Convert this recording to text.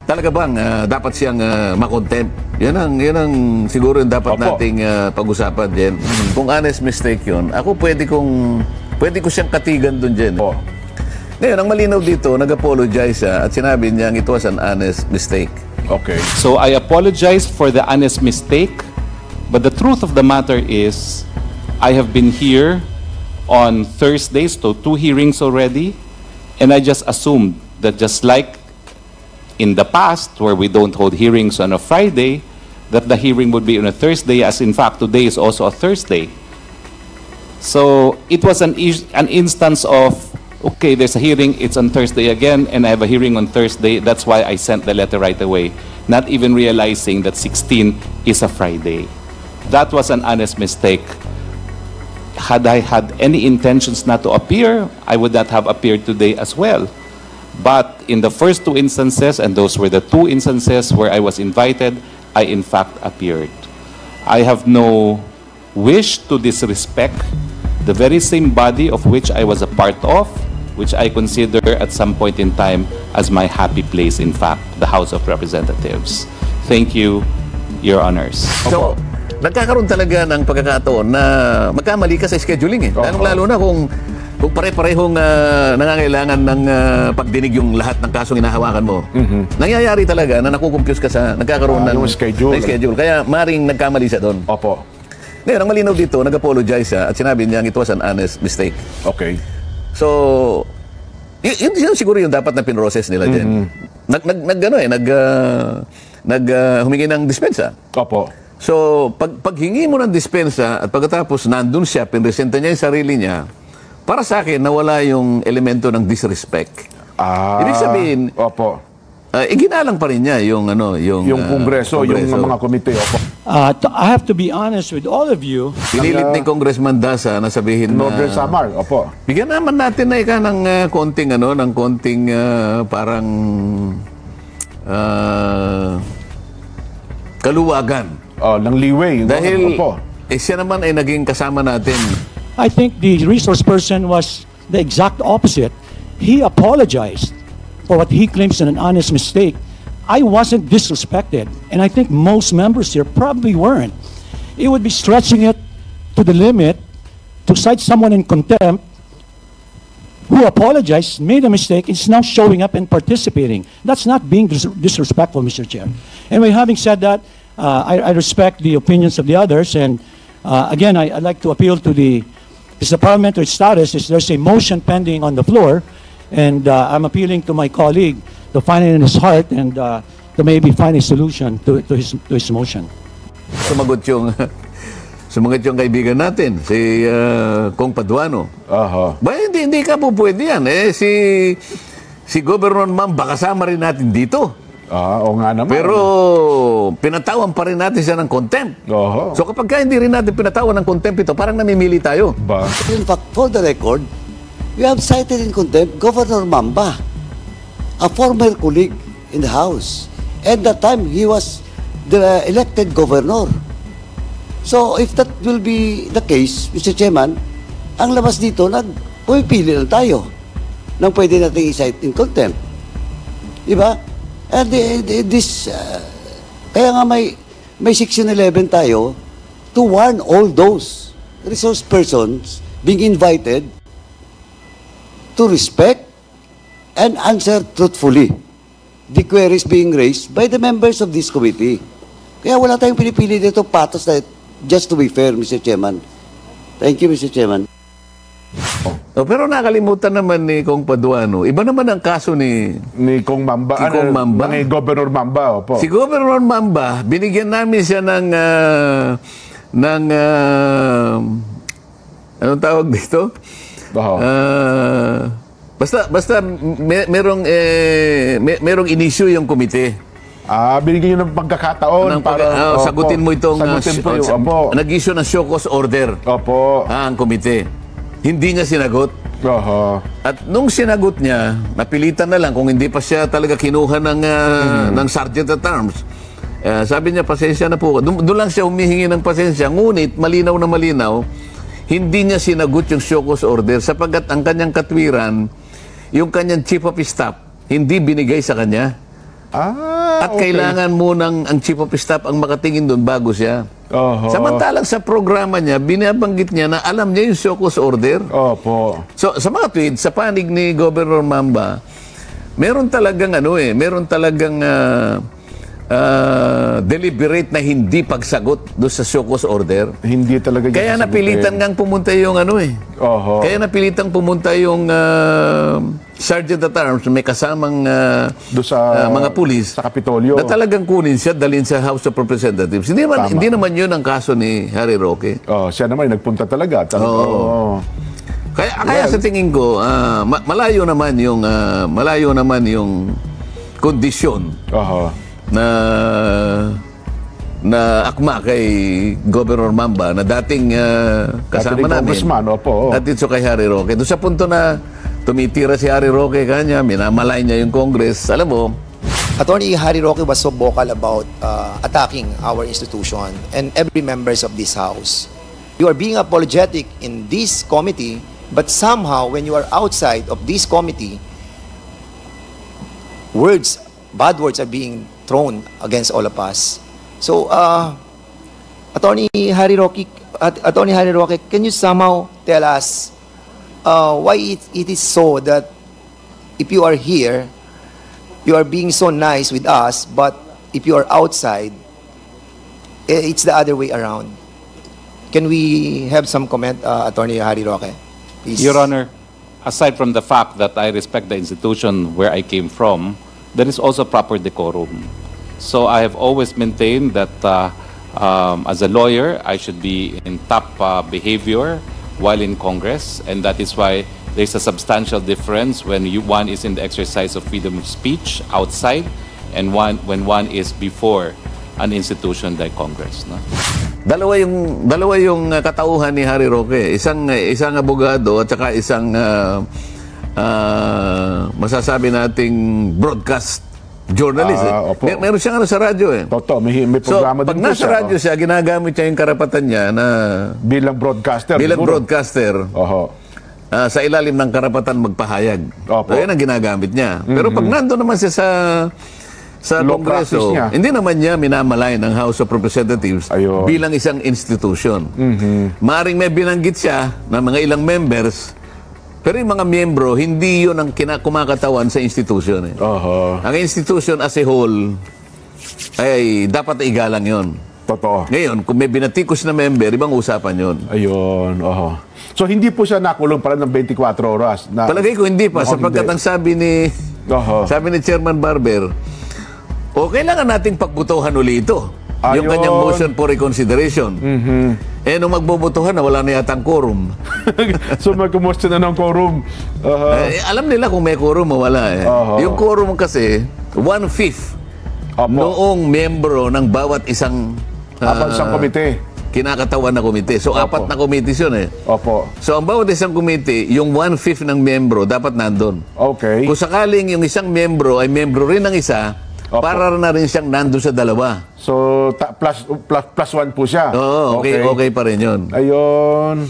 talaga bang dapat siyang makontempt? Yan ang siguro yung dapat nating pag-usapan din. Kung honest mistake yun, ako pwede ko siyang katigan dun din. Ngayon, ang malinaw dito, nag-apologize siya at sinabi niya it was an honest mistake. Okay. So I apologize for the honest mistake, but the truth of the matter is I have been here on Thursdays, so 2 hearings already, and I just assumed that just like in the past, where we don't hold hearings on a Friday, that the hearing would be on a Thursday, as in fact today is also a Thursday. So it was an instance of, okay, there's a hearing, it's on Thursday again, and I have a hearing on Thursday. That's why I sent the letter right away, not even realizing that 16 is a Friday. That was an honest mistake. Had I had any intentions not to appear, I would not have appeared today as well. But in the first 2 instances, and those were the 2 instances where I was invited, I in fact appeared. I have no wish to disrespect the very same body of which I was a part of, which I consider at some point in time as my happy place, in fact, the House of Representatives. Thank you, Your Honors. So, nagkakaroon talaga ng pagkakataon na magkamali ka sa scheduling eh. Lalo na kung pare-parehong nangangailangan ng pagdinig yung lahat ng kasong inahawakan mo. Nangyayari talaga na nakukumpuse ka sa nagkakaroon ng schedule. Kaya maring nagkamali siya doon. Opo. Ngayon, ang malinaw dito, nag-apologize siya at sinabi niya it was an honest mistake. Okay. So, yun siguro yung dapat na pinroses nila dyan. Humingi ng dispensa. Opo. So, paghingi mo ng dispensa at pagkatapos nandun siya, pinresenta niya yung sarili niya, para sa akin, nawala yung elemento ng disrespect. Ibig sabihin, opo. Iginalang pa rin niya yung Kongreso, yung mga komite. Opo. I have to be honest with all of you. Pinilit ni Congressman Dasa na sabihin na Norbert Samar, opo. Bigyan naman natin na ng konting parang kaluwagan. Ng leeway. Dahil siya naman ay naging kasama natin. I think the resource person was the exact opposite. He apologized for what he claims is an honest mistake. I wasn't disrespected, and I think most members here probably weren't. It would be stretching it to the limit to cite someone in contempt who apologized, made a mistake, is now showing up and participating. That's not being disrespectful, Mr. Chair. Anyway, having said that, I respect the opinions of the others, and again, I'd like to appeal to the parliamentary status. There's a motion pending on the floor, and I'm appealing to my colleague to find it in his heart and to maybe find a solution to his motion. Sumagot yung kaibigan natin, si Kong Paduano. Ba, hindi ka po pwede yan. Si Governor Mamba, kasama rin natin dito. Oo nga naman. Pero pinatawan pa rin natin siya ng contempt. So kapag hindi rin natin pinatawan ng contempt ito, parang namimili tayo. In fact, for the record, we have cited in contempt Governor Mamba, a former colleague in the House. At that time, he was the elected governor. So if that will be the case, Mr. Chairman, ang labas dito, pumipili lang tayo nang pwede natin i-cite in contempt. Diba? And kaya nga may Section 11 tayo to warn all those resource persons being invited to respect and answer truthfully the queries being raised by the members of this committee. Kaya wala tayong pinipili dito patos na just to be fair, Mr. Chairman. Thank you, Mr. Chairman. Pero nakalimutan naman ni Kong Paduano. Iba naman ang kaso ni Kong Mamba. Ni Governor Mamba. Opo. Si Governor Mamba, binigyan namin siya ng anong tawag dito? Basta merong inisyu yung komite. Binigyan nyo ng pagkakataon para sagutin mo itong nag-issue ng show cause order. Opo. Ang komite. Hindi niya sinagot. At nung sinagot niya, napilitan na lang kung hindi pa siya talaga kinuha ng sergeant at arms. Sabi niya, pasensya na po. Doon lang siya humihingi ng pasensya. Ngunit, malinaw na malinaw, hindi niya sinagot yung show cause order sapagkat ang kanyang katwiran, yung kanyang chief of staff, hindi binigay sa kanya. At okay. kailangan munang ang chief of staff ang makatingin doon bago siya. Oho. Samantalang sa programa niya, binabanggit niya na alam niya yung Siocos order. Opo. So, sa mga tweets, sa panig ni Governor Mamba, meron talagang deliberate na hindi pagsagot doon sa Siocos order. Hindi talaga niya Kaya sasagutin. napilitan ngang pumunta yung Oho. Kaya napilitan pumunta yung Sergeant at Arms, may kasamang Doon sa mga pulis sa Kapitolyo. na talagang kunin siya, dalhin sa House of Representatives. Hindi naman yun ang kaso ni Harry Roque. Siya naman nagpunta talaga. Oo. Kaya sa tingin ko, malayo naman yung kondisyon Oho. na akma kay Governor Mamba na dating kasama Dating namin. congressman, opo. At dito kay Harry Roque. Doon sa punto na tumitira si Harry Roque kanya, minamalay niya yung Congress. Alam mo, Attorney Harry Roque was so vocal about attacking our institution and every members of this House. You are being apologetic in this committee, but somehow when you are outside of this committee, bad words are being thrown against all of us. So, Attorney Harry Roque, can you somehow tell us why it is so that if you are here, you are being so nice with us, but if you are outside, it's the other way around. Can we have some comment, Attorney Harry Roque? Please. Your Honor, aside from the fact that I respect the institution where I came from, there is also proper decorum. So I have always maintained that as a lawyer, I should be in top behavior while in Congress, and that is why there's a substantial difference when one is in the exercise of freedom of speech outside and when one is before an institution like Congress. No? dalawa yung katauhan ni Harry Roque. Isang abogado at saka isang masasabi nating broadcast journalist. Opo. Meron siyang sa radyo eh. Totoo, may programa pag din po nasa siya. radyo siya, ginagamit niya yung karapatan niya na Bilang broadcaster. bilang siguro. broadcaster Oho. sa ilalim ng karapatan magpahayag. Opo. So, yan ang ginagamit niya. Pero pag nandun naman siya sa Law Kongreso, practice niya. hindi naman niya minamalay ng House of Representatives Ayun. bilang isang institution. Maaring may binanggit siya ng mga ilang members, pero yung mga miyembro, hindi yun ang kumakatawan sa institution. Eh. Oho. Ang institution as a whole ay dapat igalang yun. Totoo. Ngayon, kung may binatikos na member, ibang usapan yun. Ayun. Oho. So, hindi po siya nakulong pala ng 24 oras. Na, Palagay ko hindi pa, Mukhang sapagkat hindi. ang sabi ni Chairman Barber, kailangan nating pagbutuhan uli ito. Yung Ayun. kanyang motion for reconsideration. Nung magbubutuhan na, wala na yatang quorum. So, magkumusta na ng quorum. Oho. Alam nila kung may quorum o wala eh. Oho. Yung quorum kasi, 1/5 Opo. noong membro ng bawat isang Isang komite. kinakatawan na komite. So, Opo. 4 na committees yun eh. Opo. So, ang bawat isang komite, yung 1/5 ng membro dapat nandun. Okay. Kung sakaling yung isang membro ay membro rin ng isa, Opo. para na rin siyang nandun sa dalawa. So, plus 1 po siya. Oo, okay pa rin yun. Ayun.